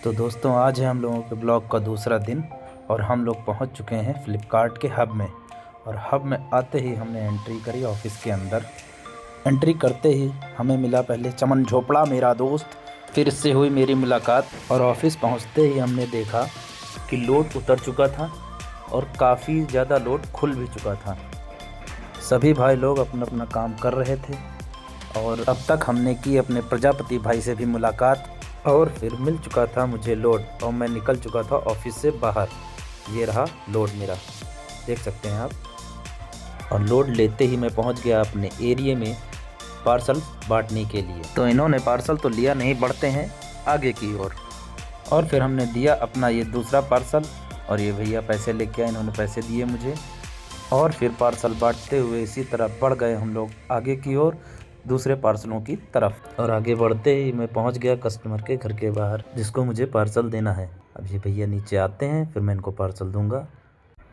तो दोस्तों आज है हम लोगों के ब्लॉग का दूसरा दिन और हम लोग पहुंच चुके हैं फ्लिपकार्ट के हब में। और हब में आते ही हमने एंट्री करी ऑफिस के अंदर। एंट्री करते ही हमें मिला पहले चमन झोपड़ा मेरा दोस्त, फिर इससे हुई मेरी मुलाकात। और ऑफिस पहुंचते ही हमने देखा कि लोड उतर चुका था और काफ़ी ज़्यादा लोड खुल भी चुका था। सभी भाई लोग अपना अपना काम कर रहे थे और अब तक हमने की अपने प्रजापति भाई से भी मुलाकात और फिर मिल चुका था मुझे लोड और मैं निकल चुका था ऑफिस से बाहर। ये रहा लोड मेरा, देख सकते हैं आप। और लोड लेते ही मैं पहुंच गया अपने एरिया में पार्सल बांटने के लिए। तो इन्होंने पार्सल तो लिया नहीं, बढ़ते हैं आगे की ओर। और फिर हमने दिया अपना ये दूसरा पार्सल और ये भैया पैसे लेके आए, इन्होंने पैसे दिए मुझे। और फिर पार्सल बांटते हुए इसी तरह बढ़ गए हम लोग आगे की ओर दूसरे पार्सलों की तरफ। और आगे बढ़ते ही मैं पहुंच गया कस्टमर के घर के बाहर जिसको मुझे पार्सल देना है। अब ये भैया नीचे आते हैं, फिर मैं इनको पार्सल दूंगा।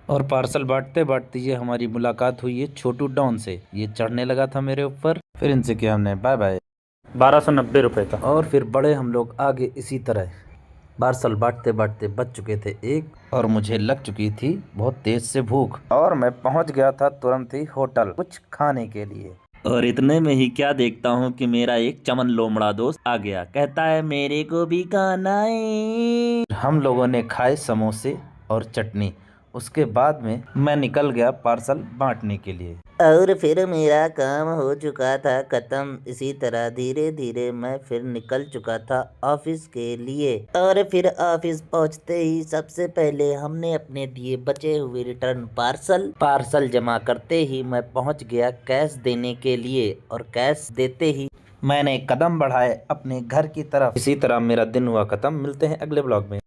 और पार्सल बांटते बांटते ये हमारी मुलाकात हुई है छोटू डॉन से। ये चढ़ने लगा था मेरे ऊपर, फिर इनसे किया हमने बाय बाय। 1290 रुपये का। और फिर बड़े हम लोग आगे इसी तरह। पार्सल बांटते बांटते बच चुके थे एक और मुझे लग चुकी थी बहुत तेज से भूख और मैं पहुंच गया था तुरंत ही होटल कुछ खाने के लिए। और इतने में ही क्या देखता हूँ कि मेरा एक चमन लोमड़ा दोस्त आ गया, कहता है मेरे को भी खाना है। हम लोगों ने खाए समोसे और चटनी। उसके बाद में मैं निकल गया पार्सल बांटने के लिए और फिर मेरा काम हो चुका था खत्म। इसी तरह धीरे धीरे मैं फिर निकल चुका था ऑफिस के लिए। और फिर ऑफिस पहुंचते ही सबसे पहले हमने अपने दिए बचे हुए रिटर्न पार्सल जमा करते ही मैं पहुंच गया कैश देने के लिए। और कैश देते ही मैंने कदम बढ़ाए अपने घर की तरफ। इसी तरह मेरा दिन हुआ खत्म। मिलते हैं अगले ब्लॉग में।